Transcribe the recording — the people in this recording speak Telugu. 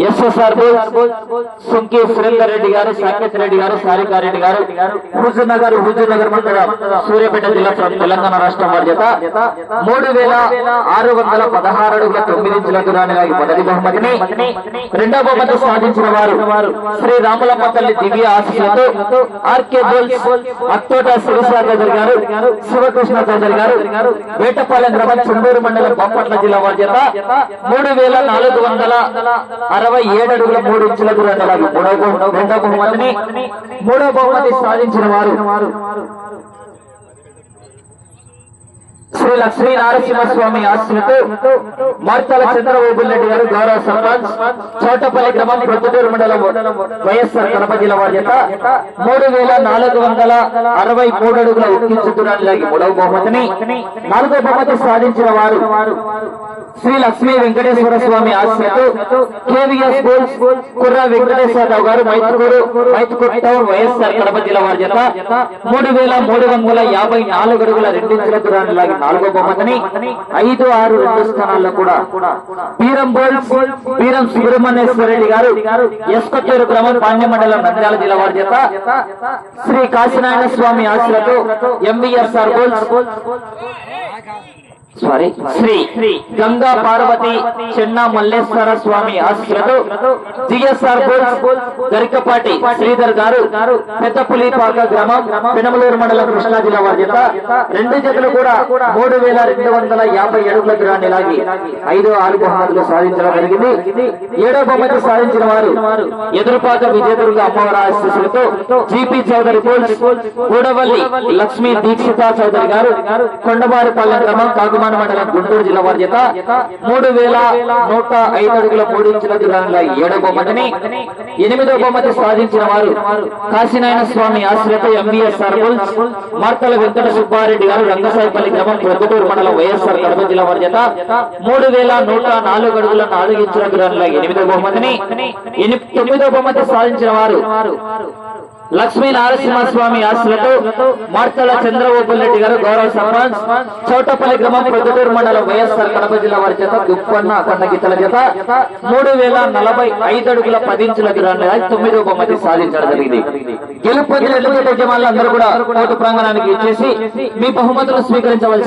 ఎస్ఎస్ఆర్ సుంకి సురేందర్ రెడ్డి గారు, సాకేత్ రెడ్డి గారు, సారికారెడ్డి గారు, హుజూర్ నగర్ మండలం, సూర్యాపేట జిల్లా, తెలంగాణ రాష్ట్రం వారి చేత 3616 అడుగుల 9 ఇంచుల దూరాన్ని లాగి మొదటి బహుమతిని, రెండవ బహుమతి సాధించిన వారు శ్రీ రాములమ్మ తల్లి దివ్య ఆశీస్సులతో ఆర్కే బోల్స్ అత్తోట శివసాగర్ చౌదరి గారు, శివకృష్ణ చౌదరి గారు, వేటపాలెం గ్రామం, చుండూరు మండలం, బాపట్ల జిల్లా వారి చేత 3467 అడుగుల 3 ఇంచుల దూరాన్ని లాగి రెండవ బహుమతిని, మూడవ బహుమతి సాధించిన వారు శ్రీ లక్ష్మీ నరసింహస్వామి ఆశీస్సులతో మార్తల చంద్రబాబు రెడ్డి గారు, గౌరవ సర్పంచ్, చోటపల్లి గ్రామం, ప్రొద్దుటూరు మండలం, వైఎస్ఆర్ కడప జిల్లా వారి చేత 3463 అడుగుల 1 ఇంచు దూరాన్ని లాగి మూడవ బహుమతిని, నాలుగవ బహుమతి సాధించిన వారు శ్రీ లక్ష్మీ వెంకటేశ్వర స్వామి ఆశీస్సులతో కేవీఎస్ స్కూల్స్ కుర్ర వెంకటేశ్వరరావు గారు, మైతుకూరు టౌన్, వైఎస్ఆర్ కడప జిల్లా వారి చేత 3354 అడుగుల 2 ఇంచుల దూరాన్ని లాగి నాలుగో బహుమతిని, 5, 6, 2 స్థానాల్లో కూడా వీరం సుబ్రహ్మణ్యేశ్వర రెడ్డి గారు, ఎస్కొత్తూరు గ్రామం, పాండ్య మండలం, నంద్యాల జిల్లా వారి చేత శ్రీ కాశీనారాయణ స్వామి ఆశీస్సులతో ఎంబీఎస్ఆర్ శ్రీ గంగా పార్వతి చెన్నా మల్లేశ్వర స్వామి ఆశీస్సులతో జిఎస్ఆర్ గరికపాటి శ్రీధర్ గారు, పెద్దపులిపాక గ్రామం, పెనమలూరు మండలం, కృష్ణా జిల్లా వారి చేత 2 జతలు కూడా 3250 అడుగుల దూరాన్ని లాగి 5, 6 బహుమతులు సాధించడం జరిగింది. 7వ బహుమతి సాధించిన వారు ఎదురుపాక విజయదుర్గ అమ్మవారి ఆశీస్సులతో జిపి చౌదరి గూడవల్లి లక్ష్మీ దీక్షిత చౌదరి గారు, కొండబారిపాలెం గ్రామం, కాకుమాన మండలం, గుంటూరు జిల్లా వారి చేత 3105 అడుగుల 3 ఇంచుల దూరాన్ని 7వ బహుమతిని, 8వ బహుమతి సాధించిన వారు కాశీనారాయణ స్వామి ఆశీస్సులతో ఎంబీఎస్ఆర్ మార్తల వెంకట సుబ్బారెడ్డి గారు, రంగసాయిపల్లి గ్రామం, ప్రొద్దుటూరు మండలం, వైఎస్ఆర్ కడప జిల్లా వారి చేత 3104 అడుగుల 4 ఇంచుల దూరాన్ని 8వ బహుమతిని, 9వ బహుమతి సాధించిన వారు లక్ష్మీ నరసింహస్వామి ఆశీస్సులతో మార్తల చంద్రబాబు రెడ్డి గారు, గౌరవ సర్పంచ్, చౌటపల్లి గ్రామం, ప్రొద్దుటూరు మండలం, వైఎస్ఆర్ కడప జిల్లా వారి చేత దుప్పన్న అఖండ గీతల చేత 3045 అడుగుల 10 ఇంచుల దూరాన్ని 9వ బహుమతి సాధించడం జరిగింది. గెలుపొందిన యజమానులు అందరూ కూడా కోర్టు ప్రాంగణానికి ఇచ్చేసి మీ బహుమతులు స్వీకరించవలసి